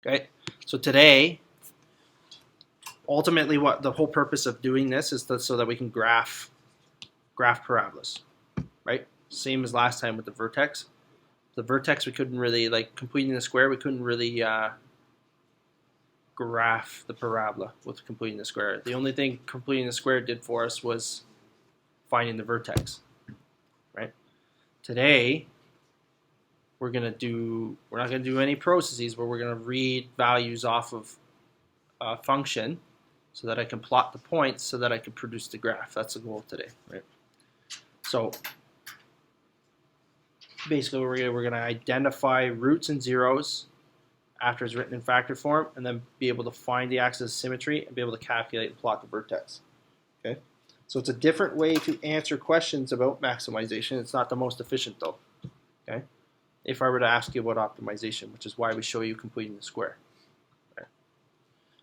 Okay, so today, ultimately, what the whole purpose of doing this is so that we can graph parabolas, right? Same as last time with the vertex. The vertex, we couldn't really, like completing the square, we couldn't really graph the parabola with completing the square. The only thing completing the square did for us was finding the vertex, right? Today, we're not going to do any processes where we're going to read values off of a function so that I can plot the points so that I can produce the graph. That's the goal today, right? So basically we're going to identify roots and zeros after it's written in factored form, and then be able to find the axis of symmetry and be able to calculate and plot the vertex. Okay, so it's a different way to answer questions about maximization. It's not the most efficient though. Okay, if I were to ask you about optimization, which is why we show you completing the square. Okay.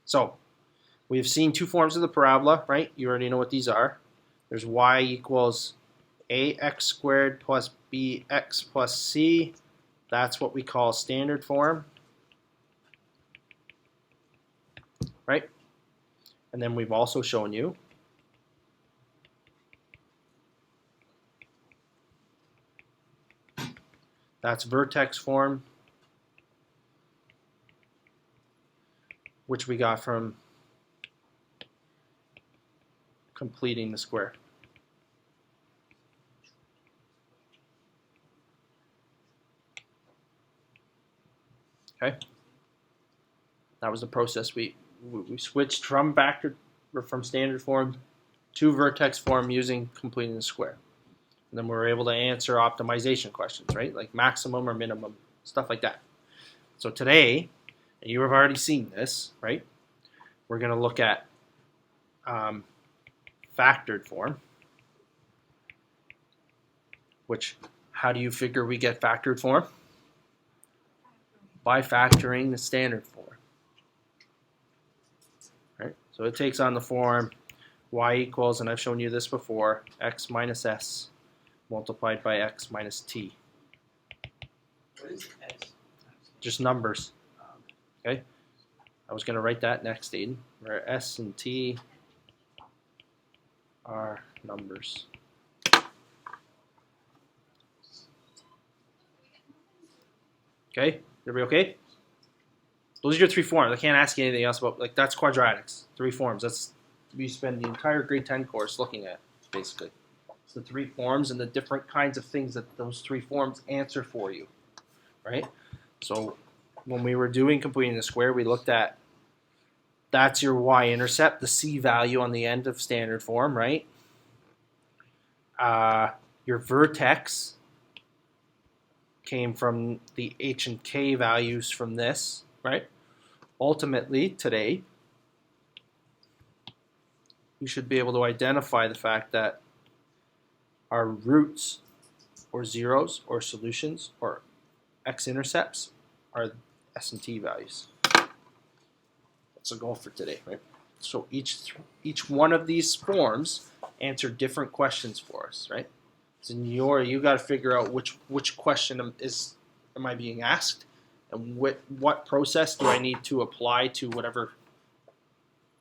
So we've seen two forms of the parabola, right? You already know what these are. There's y equals ax squared plus bx plus c. That's what we call standard form, right? And then we've also shown you that's vertex form, which we got from completing the square. Okay, that was the process. We switched from standard form to vertex form using completing the square. And then we were able to answer optimization questions, right? Like maximum or minimum, stuff like that. So today, and you have already seen this, right? We're going to look at factored form, which, how do you figure we get factored form? By factoring the standard form. Right? So it takes on the form y equals, and I've shown you this before, x minus s multiplied by x minus t. What is s? Just numbers. Okay? I was going to write that next, Aiden, where s and t are numbers. Okay? Everybody okay? Those are your three forms. I can't ask you anything else about, like, that's quadratics. Three forms. That's we spend the entire grade 10 course looking at, basically. It's the three forms and the different kinds of things that those three forms answer for you, right? So when we were doing completing the square, we looked at that's your y-intercept, the c value on the end of standard form, right? Your vertex came from the h and k values from this, right? Ultimately, today, you should be able to identify the fact that our roots or zeros or solutions or X intercepts are S and T values. That's a goal for today, right? So each one of these forms answer different questions for us, right? So you got to figure out which question am I being asked, and what process do I need to apply to whatever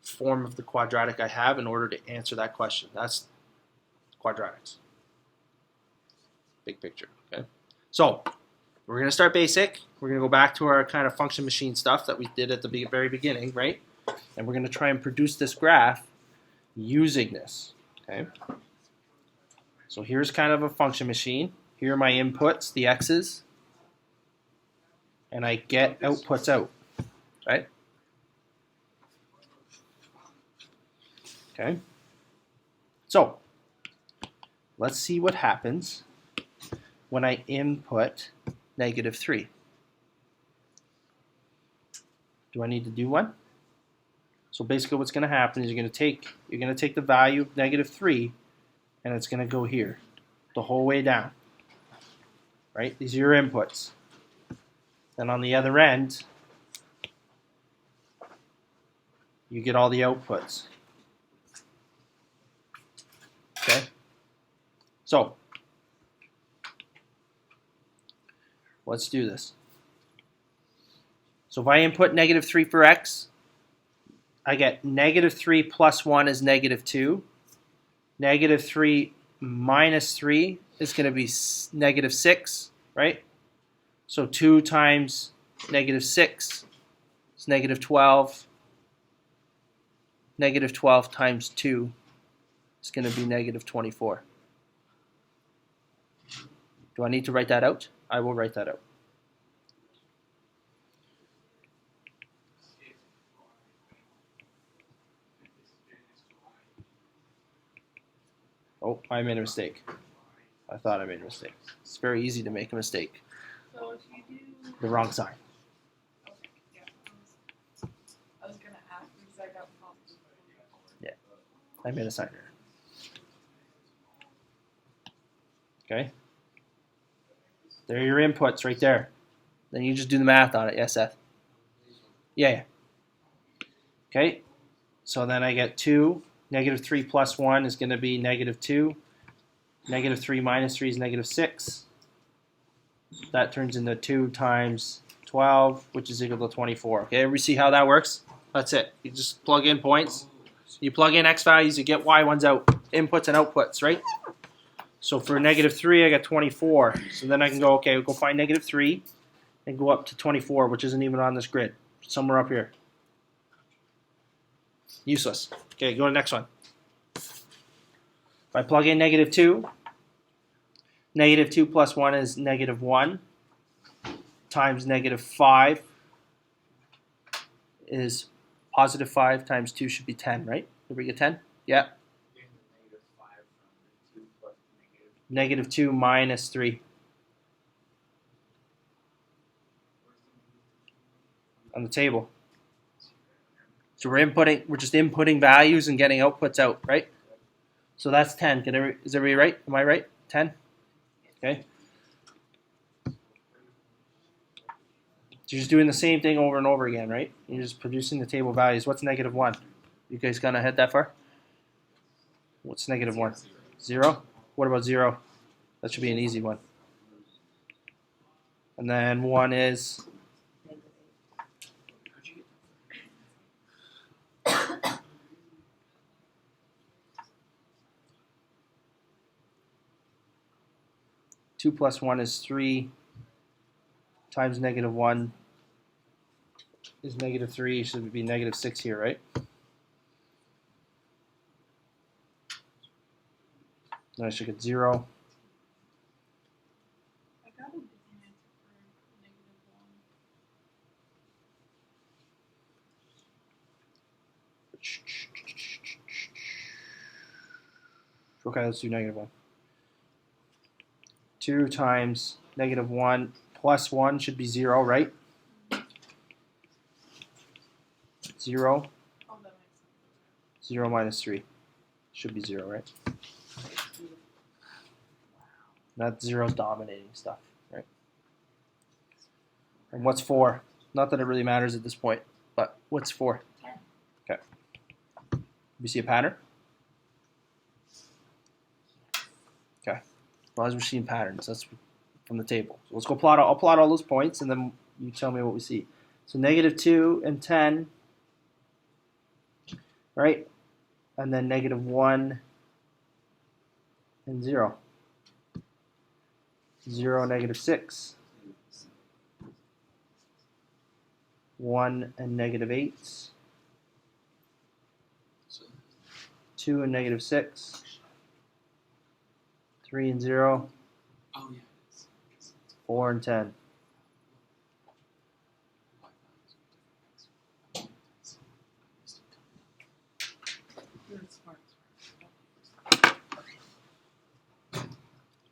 form of the quadratic I have in order to answer that question. That's quadratics. Big picture, okay? So we're going to start basic. We're going to go back to our kind of function machine stuff that we did at the very beginning, right? And we're going to try and produce this graph using this, okay? So here's kind of a function machine. Here are my inputs, the x's, and I get outputs out, right? Okay. So let's see what happens when I input -3. Do I need to do one? So basically what's going to happen is you're going to take the value of -3 and it's going to go here the whole way down. Right? These are your inputs. Then on the other end, you get all the outputs. Okay? So, let's do this. So if I input -3 for x, I get -3 plus 1 is -2. -3 minus 3 is going to be -6, right? So 2 times -6 is -12. -12 times 2 is going to be -24. Do I need to write that out? I will write that out. Oh, I made a mistake. I thought I made a mistake. It's very easy to make a mistake. So if you do. The wrong sign. Okay, yeah. I was gonna ask because I got problems. Yeah, I made a sign error. Okay. There are your inputs right there. Then you just do the math on it. Yes, Seth? Yeah. Okay. So then I get 2. -3 plus 1 is going to be -2. -3 minus 3 is -6. That turns into 2 times 12, which is equal to 24. Okay, we see how that works? That's it. You just plug in points. You plug in x values, you get y ones out. Inputs and outputs, right? So for -3, I got 24. So then I can go, okay, we'll go find -3 and go up to 24, which isn't even on this grid. Somewhere up here. Useless. Okay, go to the next one. If I plug in -2, -2 plus 1 is -1 times -5 is +5 times 2 should be 10, right? Did we get 10? Yeah. -2 minus 3 on the table. So we're just inputting values and getting outputs out, right? So that's 10. Is everybody right? Am I right? 10? Okay. So you're just doing the same thing over and over again, right? You're just producing the table values. What's -1? You guys gonna head that far? What's -1? 0? What about 0? That should be an easy one. And then 1 is 2 plus 1 is 3 times -1 is -3. Should be -6 here, right? Then I should get 0. I got a different answer for -1. Okay, let's do -1. 2 times -1 plus 1 should be 0, right? 0. Oh, that makes sense. 0 minus 3 should be 0, right? Not 0's dominating stuff, right? And what's 4? Not that it really matters at this point, but what's 4? 10. Okay. We see a pattern? Okay. As long as we're seeing patterns, that's from the table. So let's go plot. I'll plot all those points, and then you tell me what we see. So -2 and 10, right? And then -1 and 0. 0, -6. 1 and -8. 2 and -6. 3 and 0. 4 and 10.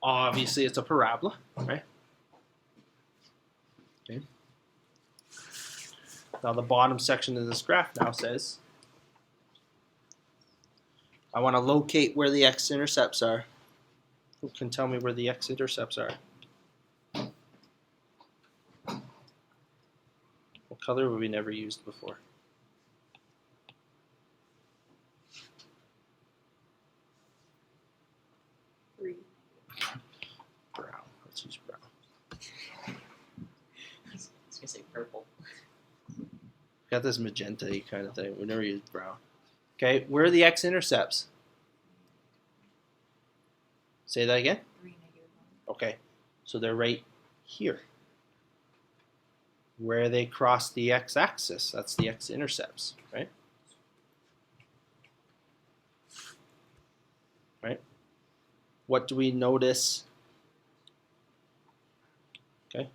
Obviously, it's a parabola, right? Okay. Now, the bottom section of this graph now says, I want to locate where the x-intercepts are. Who can tell me where the x-intercepts are? What color have we never used before? Brown. Let's use brown. I was gonna say purple. Got this magenta kind of thing. We never used brown. Okay, where are the x-intercepts? Say that again? 3, -1. Okay, so they're right here. Where they cross the x-axis, that's the x-intercepts, right? Right? What do we notice? Okay,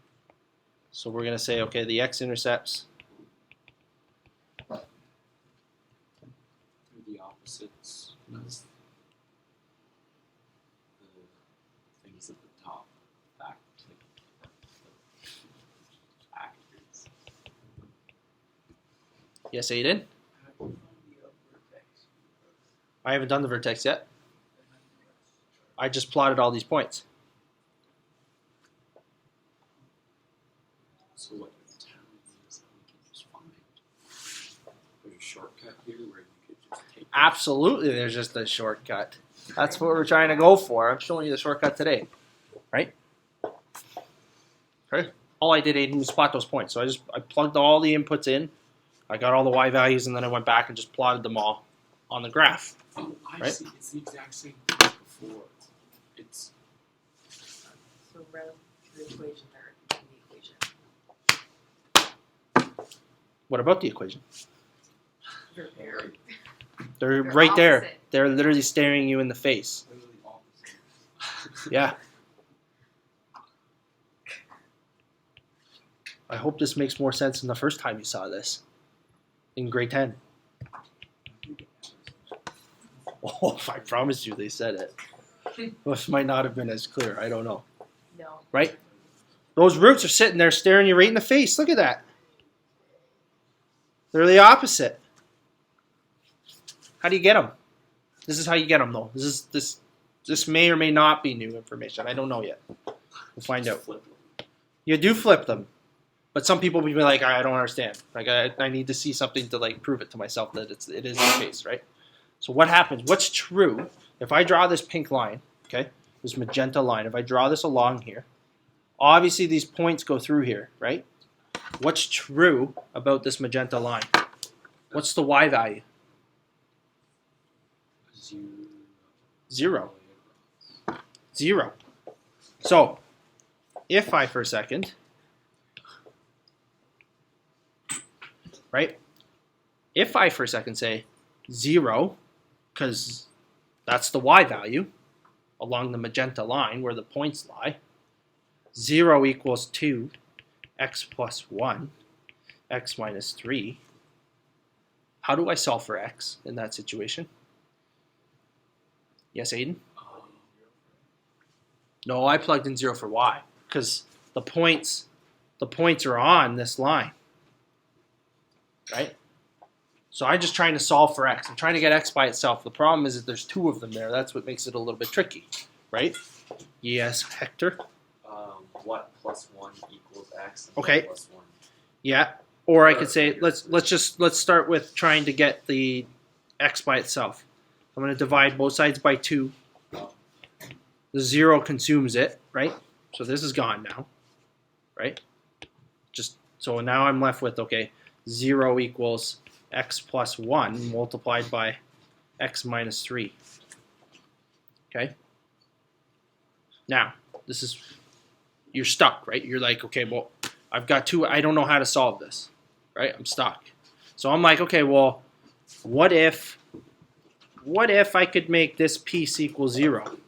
so we're going to say, okay, the x-intercepts. The opposites as the things at the top back to the actors. Yes, Aiden? I haven't done the vertex yet. I just plotted all these points. So what you're telling me is that we can just find there's a shortcut here where you could just take Absolutely, there's just a shortcut. That's what we're trying to go for. I'm showing you the shortcut today, right? Okay. All I did, Aiden, was plot those points. So I plugged all the inputs in. I got all the y values, and then I went back and just plotted them all on the graph. Oh, I Right? see. It's the exact same thing as before. It's So relative to the equation or in the equation. What about the equation? They're very They're They're right there. opposite. They're literally staring you in the face. literally opposite. Yeah. I hope this makes more sense than the first time you saw this in grade 10. Oh, I promise you they said it. This might not have been as clear. I don't know. no. Right? Those roots are sitting there staring you right in the face. Look at that. They're the opposite. How do you get them? This is how you get them, though. This may or may not be new information. I don't know yet. We'll find out. Flip them. You do flip them, but some people will be like, I don't understand. Like I need to see something to like prove it to myself that it is the case, right? So what happens? What's true if I draw this pink line? Okay, this magenta line. If I draw this along here, obviously these points go through here, right? What's true about this magenta line? What's the y value? 0. 0. So if I for a second, right? If I for a second say 0, because that's the y value along the magenta line where the points lie, 0 equals 2, x plus 1, x minus 3. How do I solve for x in that situation? Yes, Aiden? No, I plugged in 0 for y because the points are on this line, right? So I'm just trying to solve for x. I'm trying to get x by itself. The problem is that there's 2 of them there. That's what makes it a little bit tricky, right? Yes, Hector? What plus 1 equals x? And Okay. What plus 1? Yeah. Or I could say let's start with trying to get the x by itself. I'm going to divide both sides by 2. The 0 consumes it, right? So this is gone now, right? Just so now I'm left with, okay, 0 equals x plus 1 multiplied by x minus 3. Okay? Now, this is, you're stuck, right? You're like, okay, well, I've got 2, I don't know how to solve this, right? I'm stuck. So I'm like, okay, well, what if I could make this piece equal 0?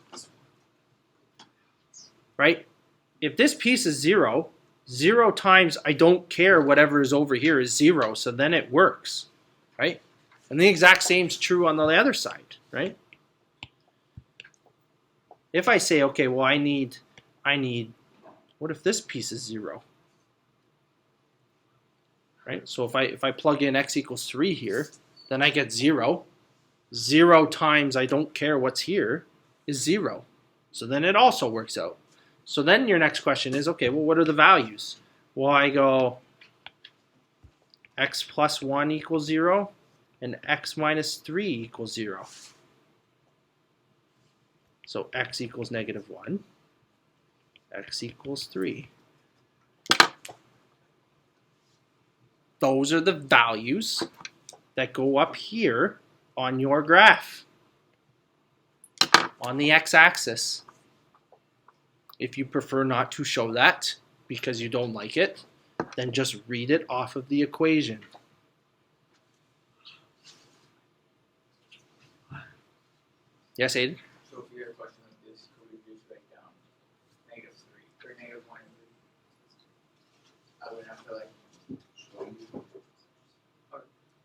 Right? If this piece is 0, 0 times I don't care whatever is over here is 0, so then it works, right? And the exact same is true on the other side, right? If I say, okay, well, I need, what if this piece is 0? Right? So if I plug in x equals 3 here, then I get 0. 0 times I don't care what's here is 0. So then it also works out. So then your next question is, okay, well, what are the values? Well, I go x plus 1 equals 0 and x minus 3 equals 0. So x equals negative 1, x equals 3. those are the values that go up here on your graph, on the x-axis. If you prefer not to show that because you don't like it, then just read it off of the equation. Yes, Aiden? So if you had a question like this, could we just write down -3 or -1 and 3? I would have to like show you.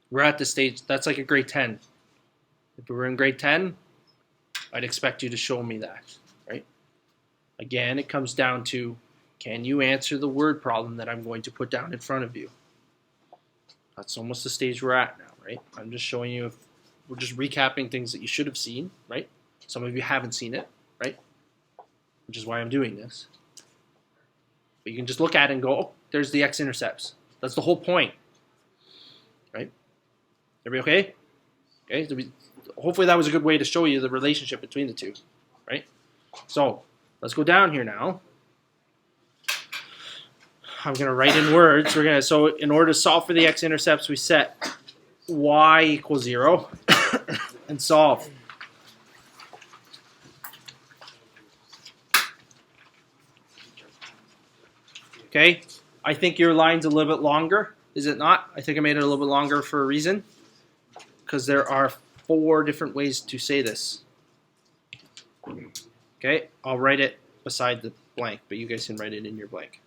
We're at the stage, that's like a grade 10. If we were in grade 10, I'd expect you to show me that, right? Again, it comes down to, can you answer the word problem that I'm going to put down in front of you? That's almost the stage we're at now, right? I'm just showing you, if we're just recapping things that you should have seen, right? Some of you haven't seen it, right? Which is why I'm doing this. But you can just look at it and go, oh, there's the x-intercepts. That's the whole point, right? Everybody okay? Okay, so hopefully that was a good way to show you the relationship between the two, right? So let's go down here now. I'm going to write in words. So in order to solve for the x-intercepts, we set y equals 0 and solve. Okay, I think your line's a little bit longer, is it not? I think I made it a little bit longer for a reason, because there are 4 different ways to say this. Okay, I'll write it beside the blank, but you guys can write it in your blank.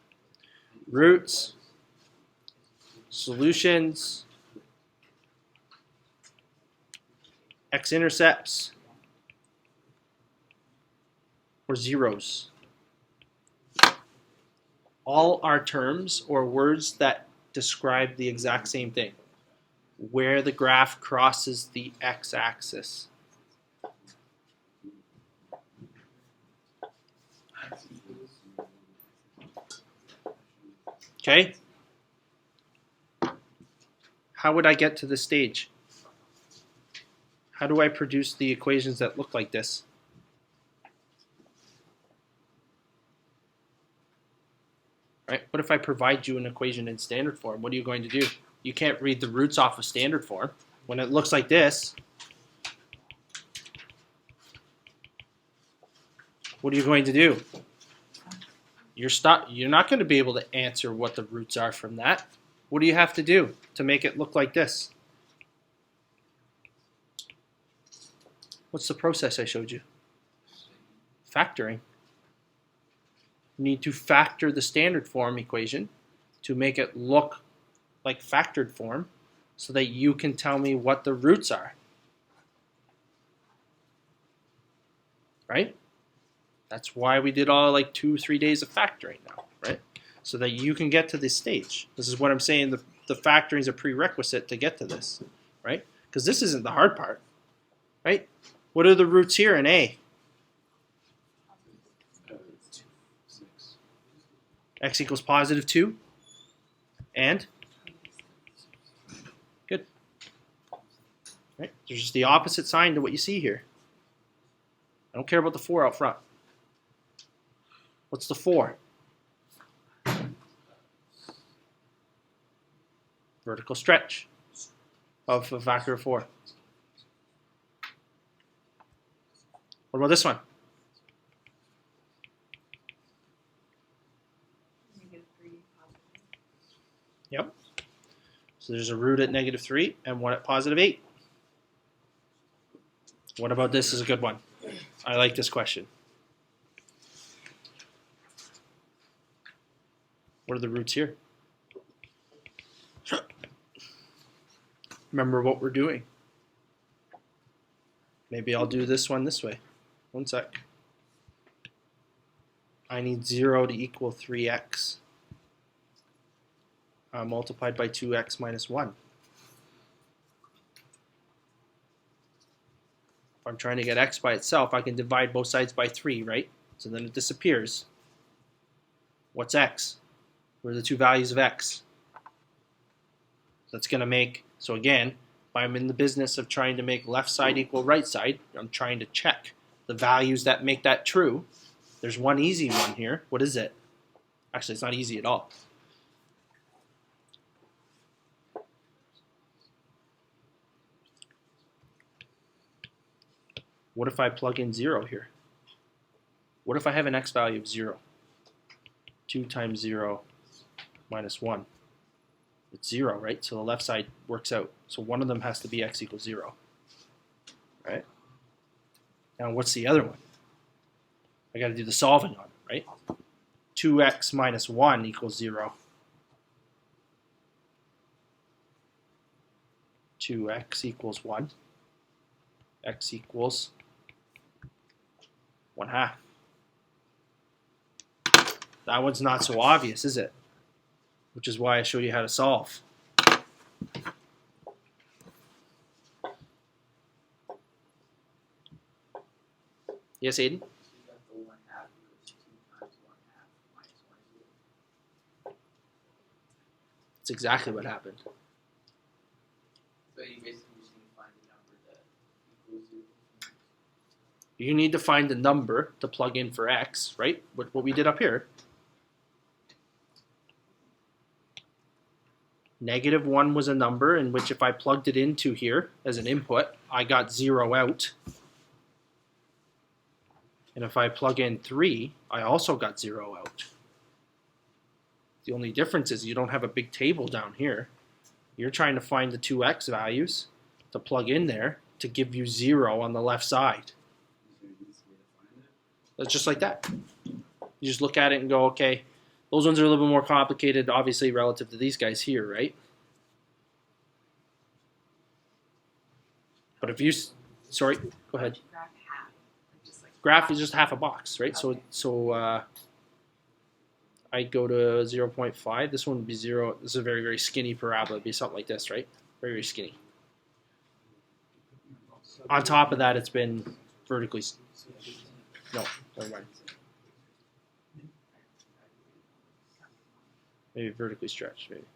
Roots, solutions, x-intercepts, or zeros. All are terms or words that describe the exact same thing, where the graph crosses the x-axis. Okay? How would I get to this stage? How do I produce the equations that look like this? Right? What if I provide you an equation in standard form? What are you going to do? You can't read the roots off of standard form. When it looks like this, what are you going to do? You're not going to be able to answer what the roots are from that. What do you have to do to make it look like this? What's the process I showed you? Factoring. You need to factor the standard form equation to make it look like factored form so that you can tell me what the roots are. Right? That's why we did all like 2-3 days of factoring now, right? So that you can get to this stage. This is what I'm saying, the factoring is a prerequisite to get to this, right? Because this isn't the hard part, right? What are the roots here in A? 6. X equals positive 2. And? Good. Right? There's just the opposite sign to what you see here. I don't care about the 4 out front. What's the 4? Vertical stretch of a factor of 4. What about this one? -3 positive. Yep. So there's a root at -3 and one at +8. What about this is a good one? I like this question. What are the roots here? Remember what we're doing. Maybe I'll do this one this way. One sec. I need 0 to equal 3x multiplied by 2x minus 1. If I'm trying to get x by itself, I can divide both sides by 3, right? So then it disappears. What's x? What are the two values of x? That's going to make, so again, if I'm in the business of trying to make left side equal right side, I'm trying to check the values that make that true. There's one easy one here. What is it? Actually, it's not easy at all. What if I plug in 0 here? What if I have an x value of 0? 2 times 0 minus 1. It's 0, right? So the left side works out. So one of them has to be x equals 0. Right? Now what's the other one? I got to do the solving on it, right? 2x minus 1 equals 0. 2x equals 1. X equals 1/2. That one's not so obvious, is it? Which is why I showed you how to solve. Yes, Aiden? So you got the 1/2 equals 2 times 1/2 minus 1/2. That's exactly what happened. So you basically just need to find the number that equals 0. You need to find the number to plug in for x, right? What we did up here. -1 was a number in which if I plugged it into here as an input, I got 0 out. And if I plug in 3, I also got 0 out. The only difference is you don't have a big table down here. You're trying to find the 2x values to plug in there to give you 0 on the left side. That's just like that. You just look at it and go, okay, those ones are a little bit more complicated, obviously, relative to these guys here, right? But if you, sorry, go ahead. Graph half, like just like Graph is just half a box, right? Okay. So I'd go to 0.5. This one would be 0. This is a very, very skinny parabola. It'd be something like this, right? Very, very skinny. On top of that, it's been vertically. No, never mind. Maybe vertically stretched, maybe.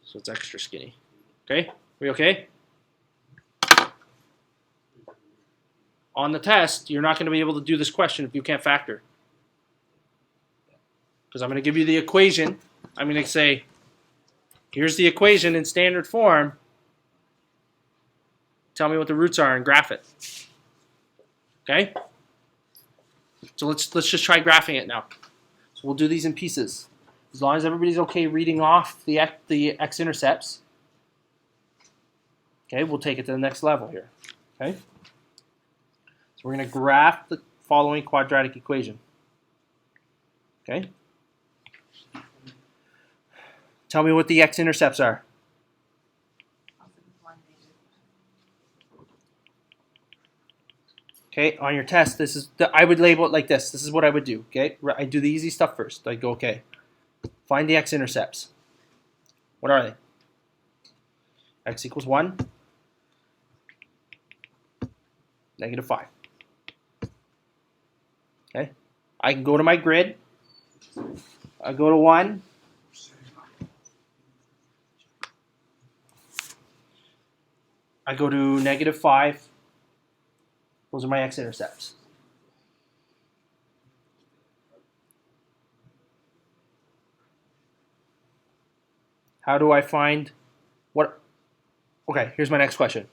So it's extra skinny. Okay? We okay? On the test, you're not going to be able to do this question if you can't factor. Because I'm going to give you the equation. I'm going to say, here's the equation in standard form. Tell me what the roots are and graph it. Okay? So let's just try graphing it now. So we'll do these in pieces. As long as everybody's okay reading off the X intercepts. Okay, we'll take it to the next level here. Okay? So we're going to graph the following quadratic equation. Okay? Tell me what the X intercepts are. also 1 negative. Okay, on your test, this is I would label it like this. This is what I would do. Okay, I do the easy stuff first. I go, okay, find the x-intercepts. What are they? X equals 1, -5. Okay, I can go to my grid. I go to 1. I go to -5. Those are my x-intercepts. How do I find what? Okay, here's my next question.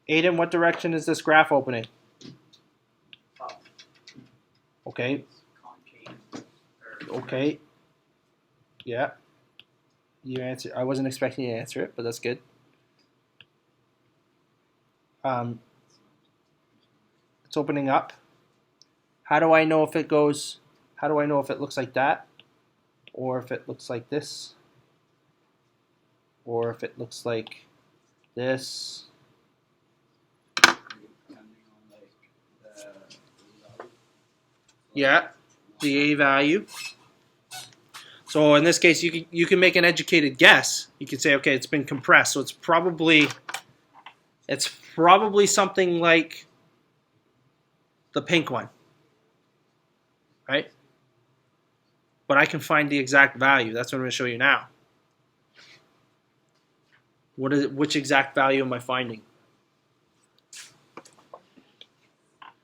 Aiden, what direction is this graph opening? Up. Okay, Concave. Or okay. Yeah. You answer. I wasn't expecting you to answer it, but that's good. It's opening up. How do I know if it goes? How do I know if it looks like that, or if it looks like this, or if it looks like this? Yeah, the A value. So in this case, you can make an educated guess. You can say, okay, it's been compressed, so it's probably something like the pink one, right? But I can find the exact value. That's what I'm going to show you now. Which exact value am I finding?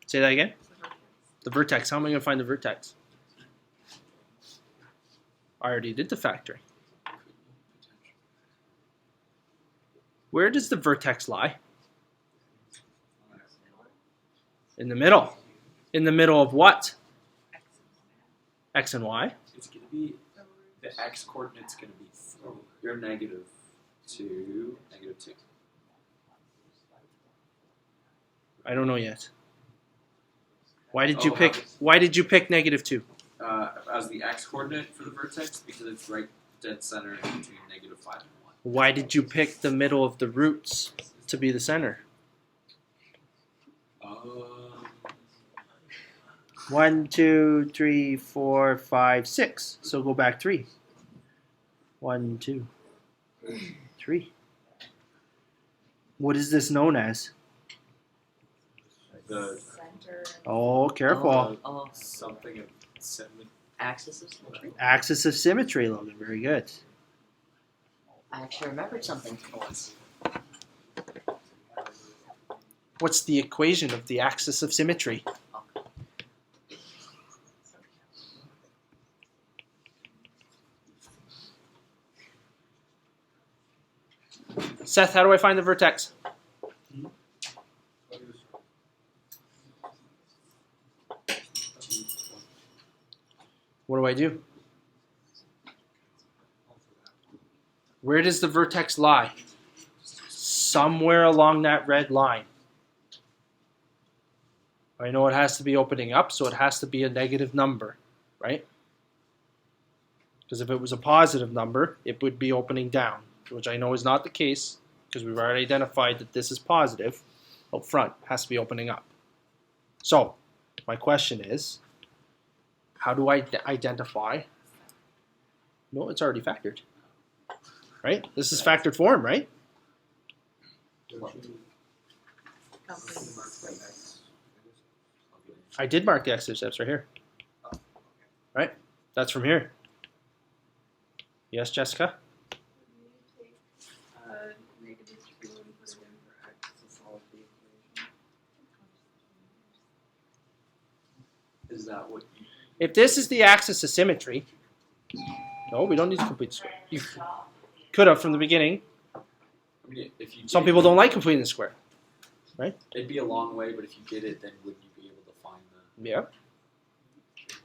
Say that again. The vertex. How am I going to find the vertex? I already did the factoring. Where does the vertex lie? In the middle. In the middle of what? X and Y. It's going to be, the x coordinate's going to be your -2, -2. I don't know yet. Why did you Oh, pick? Why did you pick -2? As the x coordinate for the vertex, because it's right dead center in between -5 and 1. Why did you pick the middle of the roots to be the center? 1, 2, 3, 4, 5, 6. So go back 3. 1, 2, 3. What is this known as? The Center. Oh, careful. Oh, something of symmetry. axis of symmetry. Axis of symmetry, Logan. Very good. I actually remembered something for once. What's the equation of the axis of symmetry? Seth, how do I find the vertex? What do I do? Where does the vertex lie? Somewhere along that red line. I know it has to be opening up, so it has to be a negative number, right? Because if it was a positive number, it would be opening down, which I know is not the case, because we've already identified that this is positive up front. It has to be opening up. So, my question is, how do I identify? No, it's already factored. Right? This is factored form, right? I did mark the X intercepts right here. Right? That's from here. Yes, Jessica? You take -2 and put it in for x to solve the equation. Is that what you... If this is the axis of symmetry, no, we don't need to complete the square. You could have from the beginning. I mean, if you Some did people it, don't like completing the square. It'd be a long way, but if you did it, then wouldn't you be able to find the... Yeah.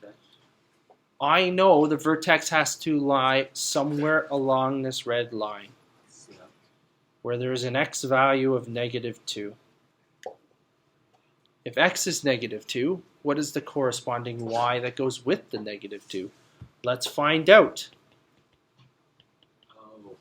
Okay. I know the vertex has to lie somewhere along this red line, Yeah. where there is an x value of -2. If x is -2, what is the corresponding y that goes with the -2? Let's find out. Oh.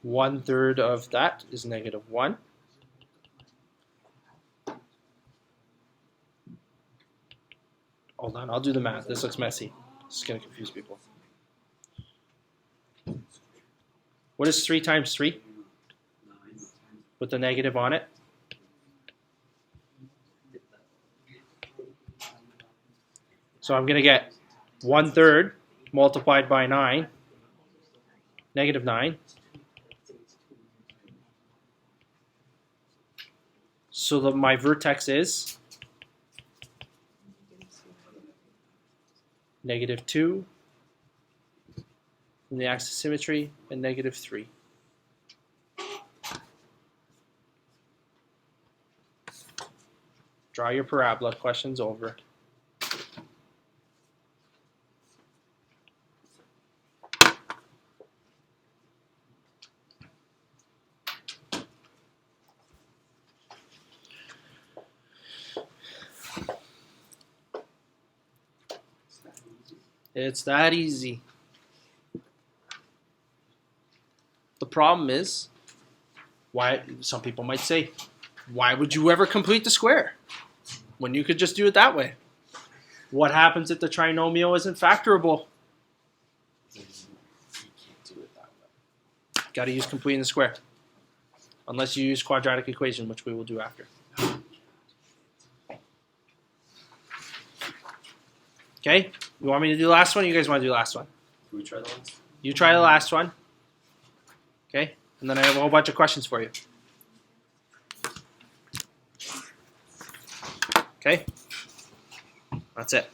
One-third of that is -1. Hold on, I'll do the math. This looks messy. This is going to confuse people. What is 3 times 3? 9. With the negative on it? So I'm going to get 1/3 multiplied by 9, -9. So that my vertex is -2 from the axis of symmetry and -3. Draw your parabola. Questions over. It's that easy. The problem is, why? Some people might say, why would you ever complete the square when you could just do it that way? What happens if the trinomial isn't factorable? You can't do it that way. Got to use completing the square, unless you use quadratic equation, which we will do after. Okay, you want me to do the last one? Or you guys want to do the last one? Can we try the last? You try the last one. Okay, and then I have a whole bunch of questions for you. Okay, that's it.